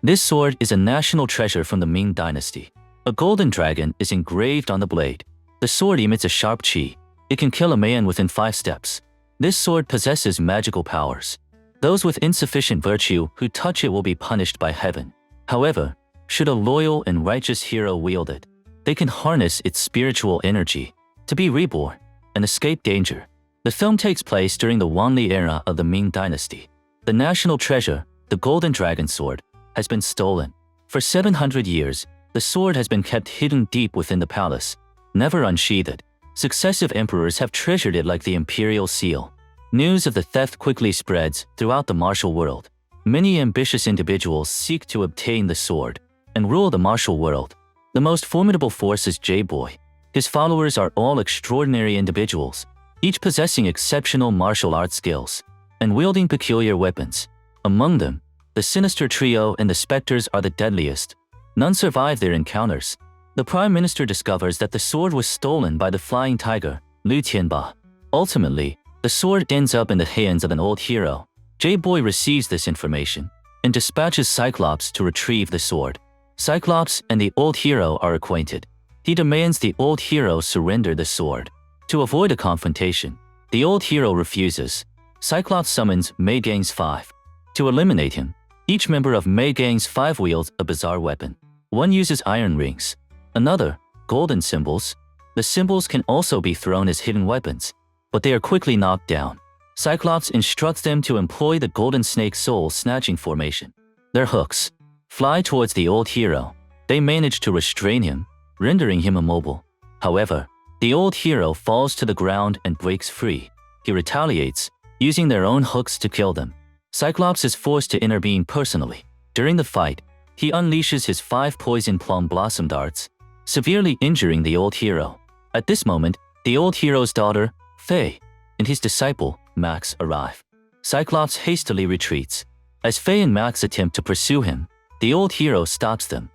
This sword is a national treasure from the Ming Dynasty. A golden dragon is engraved on the blade. The sword emits a sharp chi. It can kill a man within 5 steps. This sword possesses magical powers. Those with insufficient virtue who touch it will be punished by heaven. However, should a loyal and righteous hero wield it, they can harness its spiritual energy to be reborn and escape danger. The film takes place during the Wanli era of the Ming Dynasty. The national treasure, the golden dragon sword, has been stolen. For 700 years, the sword has been kept hidden deep within the palace, never unsheathed. Successive emperors have treasured it like the imperial seal. News of the theft quickly spreads throughout the martial world. Many ambitious individuals seek to obtain the sword and rule the martial world. The most formidable force is J-Boy. His followers are all extraordinary individuals, each possessing exceptional martial arts skills and wielding peculiar weapons. Among them, the sinister trio and the specters are the deadliest. None survive their encounters. The Prime Minister discovers that the sword was stolen by the flying tiger, Liu Tianba. Ultimately, the sword ends up in the hands of an old hero. J-Boy receives this information and dispatches Cyclops to retrieve the sword. Cyclops and the old hero are acquainted. He demands the old hero surrender the sword. To avoid a confrontation, the old hero refuses. Cyclops summons Mei Gang's 5. To eliminate him, each member of Mei Gang's 5 wields a bizarre weapon. One uses iron rings, another, golden symbols. The symbols can also be thrown as hidden weapons, but they are quickly knocked down. Cyclops instructs them to employ the golden snake soul snatching formation. Their hooks fly towards the old hero. They manage to restrain him, rendering him immobile. However, the old hero falls to the ground and breaks free. He retaliates, using their own hooks to kill them. Cyclops is forced to intervene personally. During the fight, he unleashes his 5 poison plum blossom darts, severely injuring the old hero. At this moment, the old hero's daughter, Faye, and his disciple, Max, arrive. Cyclops hastily retreats. As Faye and Max attempt to pursue him, the old hero stops them.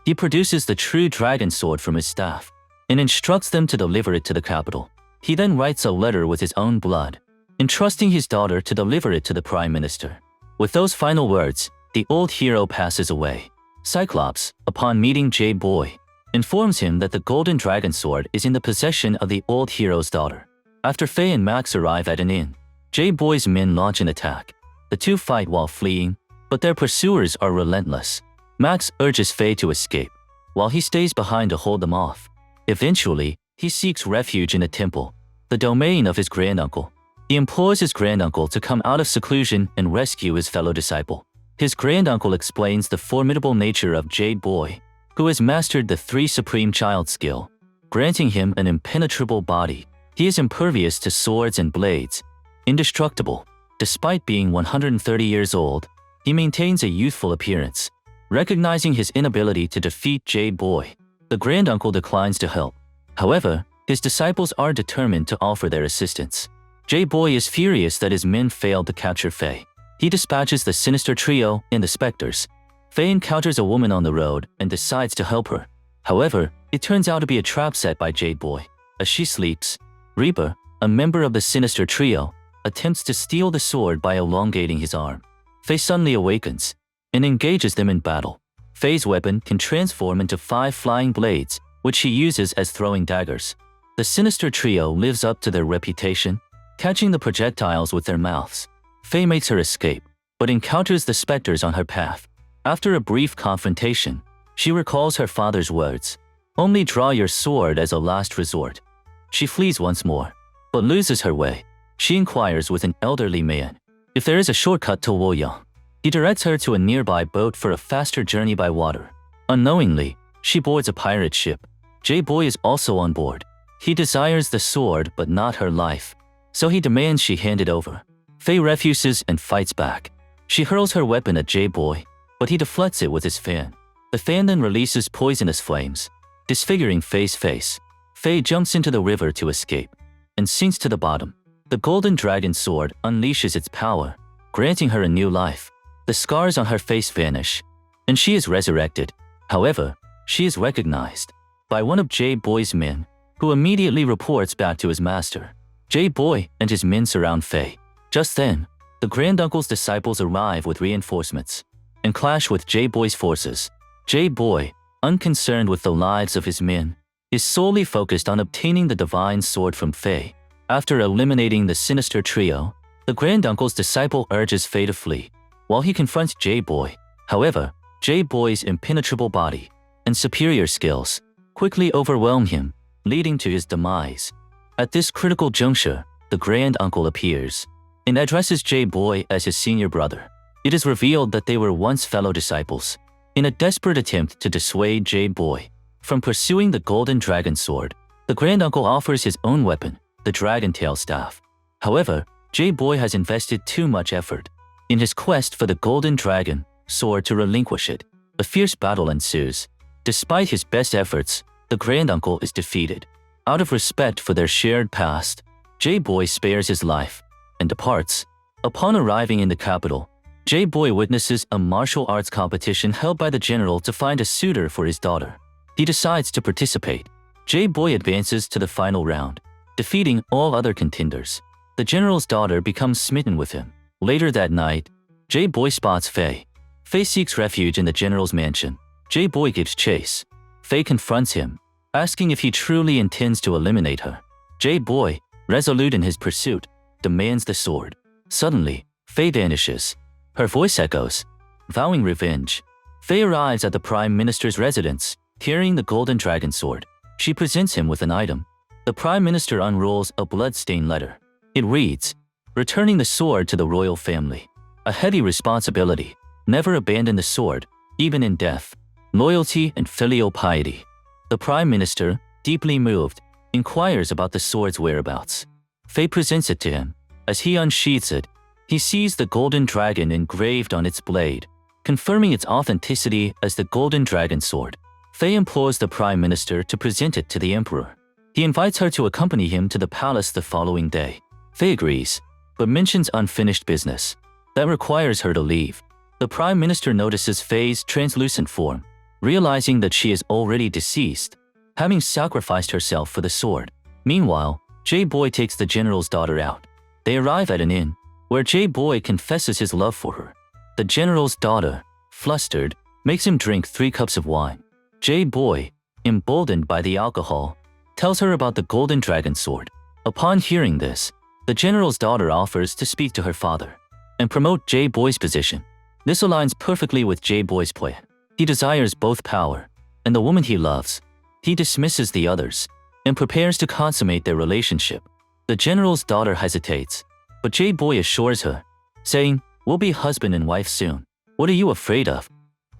He produces the true dragon sword from his staff and instructs them to deliver it to the capital. He then writes a letter with his own blood, entrusting his daughter to deliver it to the Prime Minister. With those final words, the old hero passes away. Cyclops, upon meeting J-Boy, informs him that the golden dragon sword is in the possession of the old hero's daughter. After Faye and Max arrive at an inn, J-Boy's men launch an attack. The two fight while fleeing, but their pursuers are relentless. Max urges Faye to escape, while he stays behind to hold them off. Eventually, he seeks refuge in a temple, the domain of his granduncle. He implores his granduncle to come out of seclusion and rescue his fellow disciple. His granduncle explains the formidable nature of J-Boy, who has mastered the 3 supreme child skill, granting him an impenetrable body. He is impervious to swords and blades, indestructible. Despite being 130 years old, he maintains a youthful appearance. Recognizing his inability to defeat J-Boy, the granduncle declines to help. However, his disciples are determined to offer their assistance. J-Boy is furious that his men failed to capture Faye. He dispatches the sinister trio and the specters. Faye encounters a woman on the road and decides to help her. However, it turns out to be a trap set by J-Boy. As she sleeps, Reaper, a member of the sinister trio, attempts to steal the sword by elongating his arm. Faye suddenly awakens and engages them in battle. Faye's weapon can transform into 5 flying blades, which she uses as throwing daggers. The sinister trio lives up to their reputation, catching the projectiles with their mouths. Faye makes her escape, but encounters the specters on her path. After a brief confrontation, she recalls her father's words, "Only draw your sword as a last resort." She flees once more, but loses her way. She inquires with an elderly man if there is a shortcut to Woyang. He directs her to a nearby boat for a faster journey by water. Unknowingly, she boards a pirate ship. J-Boy is also on board. He desires the sword but not her life, so he demands she hand it over. Faye refuses and fights back. She hurls her weapon at J-Boy, but he deflects it with his fan. The fan then releases poisonous flames, disfiguring Faye's face. Faye jumps into the river to escape and sinks to the bottom. The golden dragon sword unleashes its power, granting her a new life. The scars on her face vanish, and she is resurrected. However, she is recognized by one of J-Boy's men, who immediately reports back to his master. J-Boy and his men surround Faye. Just then, the granduncle's disciples arrive with reinforcements. and clash with J-Boy's forces. J-Boy, unconcerned with the lives of his men, is solely focused on obtaining the divine sword from Faye. After eliminating the sinister trio, the granduncle's disciple urges Faye to flee, while he confronts J-Boy. However, J-Boy's impenetrable body and superior skills quickly overwhelm him, leading to his demise. At this critical juncture, the granduncle appears and addresses J-Boy as his senior brother. It is revealed that they were once fellow disciples. In a desperate attempt to dissuade J-Boy from pursuing the golden dragon sword, the granduncle offers his own weapon, the dragon tail staff. However, J-Boy has invested too much effort in his quest for the golden dragon sword to relinquish it. A fierce battle ensues. Despite his best efforts, the granduncle is defeated. Out of respect for their shared past, J-Boy spares his life and departs. Upon arriving in the capital, J-Boy witnesses a martial arts competition held by the general to find a suitor for his daughter. He decides to participate. J-Boy advances to the final round, defeating all other contenders. The general's daughter becomes smitten with him. Later that night, J-Boy spots Faye. Faye seeks refuge in the general's mansion. J-Boy gives chase. Faye confronts him, asking if he truly intends to eliminate her. J-Boy, resolute in his pursuit, demands the sword. Suddenly, Faye vanishes. Her voice echoes, vowing revenge. Faye arrives at the Prime Minister's residence, carrying the golden dragon sword. She presents him with an item. The Prime Minister unrolls a blood-stained letter. It reads, "Returning the sword to the royal family. A heavy responsibility. Never abandon the sword, even in death. Loyalty and filial piety." The Prime Minister, deeply moved, inquires about the sword's whereabouts. Faye presents it to him. As he unsheathes it, he sees the golden dragon engraved on its blade, confirming its authenticity as the golden dragon sword. Faye implores the Prime Minister to present it to the Emperor. He invites her to accompany him to the palace the following day. Faye agrees, but mentions unfinished business that requires her to leave. The Prime Minister notices Faye's translucent form, realizing that she is already deceased, having sacrificed herself for the sword. Meanwhile, J-Boy takes the general's daughter out. They arrive at an inn, where J-Boy confesses his love for her. The general's daughter, flustered, makes him drink 3 cups of wine. J-Boy, emboldened by the alcohol, tells her about the golden dragon sword. Upon hearing this, the general's daughter offers to speak to her father and promote J-Boy's position. This aligns perfectly with J-Boy's plan. He desires both power and the woman he loves. He dismisses the others and prepares to consummate their relationship. The general's daughter hesitates, but J-Boy assures her, saying, "We'll be husband and wife soon. What are you afraid of?"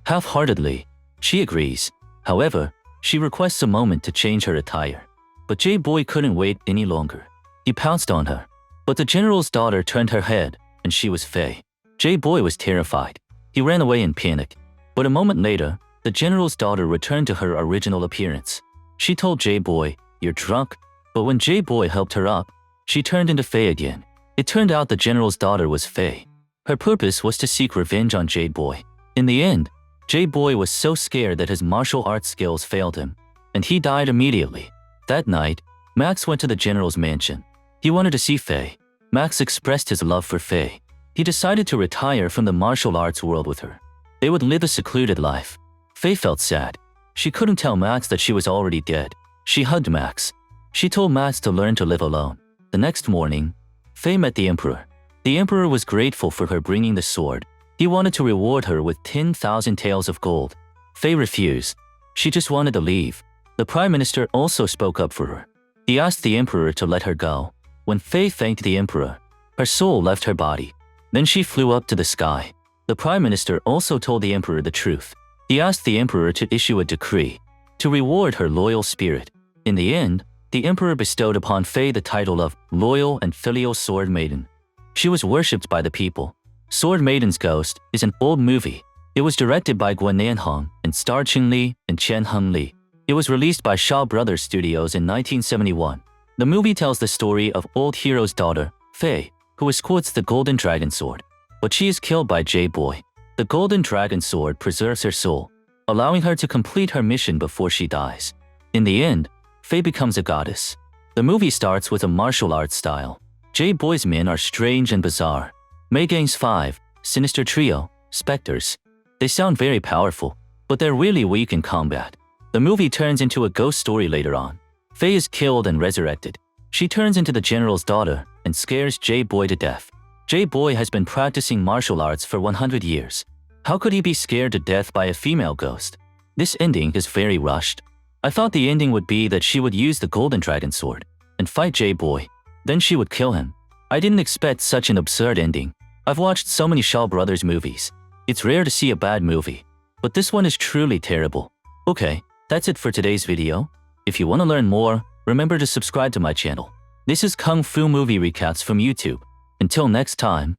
Half-heartedly, she agrees. However, she requests a moment to change her attire. But J-Boy couldn't wait any longer. He pounced on her, but the general's daughter turned her head, and she was Faye. J-Boy was terrified. He ran away in panic. But a moment later, the general's daughter returned to her original appearance. She told J-Boy, "You're drunk." But when J-Boy helped her up, she turned into Faye again. It turned out the general's daughter was Faye. Her purpose was to seek revenge on J-Boy. In the end, J-Boy was so scared that his martial arts skills failed him, and he died immediately. That night, Max went to the general's mansion. He wanted to see Faye. Max expressed his love for Faye. He decided to retire from the martial arts world with her. They would live a secluded life. Faye felt sad. She couldn't tell Max that she was already dead. She hugged Max. She told Max to learn to live alone. The next morning, Faye met the Emperor. The Emperor was grateful for her bringing the sword. He wanted to reward her with 10,000 taels of gold. Faye refused. She just wanted to leave. The Prime Minister also spoke up for her. He asked the Emperor to let her go. When Faye thanked the Emperor, her soul left her body. Then she flew up to the sky. The Prime Minister also told the Emperor the truth. He asked the Emperor to issue a decree to reward her loyal spirit. In the end, the Emperor bestowed upon Faye the title of Loyal and Filial Sword Maiden. She was worshipped by the people. Sword Maiden's Ghost is an old movie. It was directed by Guan Hong and starred Chun Li and Chen Hung Li. It was released by Shaw Brothers Studios in 1971. The movie tells the story of old hero's daughter, Faye, who escorts the Golden Dragon Sword, but she is killed by J-Boy. The Golden Dragon Sword preserves her soul, allowing her to complete her mission before she dies. In the end, Faye becomes a goddess. The movie starts with a martial arts style. J-Boy's men are strange and bizarre. Mei Gang's 5, Sinister Trio, Spectres. They sound very powerful, but they're really weak in combat. The movie turns into a ghost story later on. Faye is killed and resurrected. She turns into the general's daughter and scares J-Boy to death. J-Boy has been practicing martial arts for 100 years. How could he be scared to death by a female ghost? This ending is very rushed. I thought the ending would be that she would use the golden dragon sword and fight J-Boy. Then she would kill him. I didn't expect such an absurd ending. I've watched so many Shaw Brothers movies. It's rare to see a bad movie, but this one is truly terrible. Okay, that's it for today's video. If you want to learn more, remember to subscribe to my channel. This is Kung Fu Movie Recaps from YouTube. Until next time.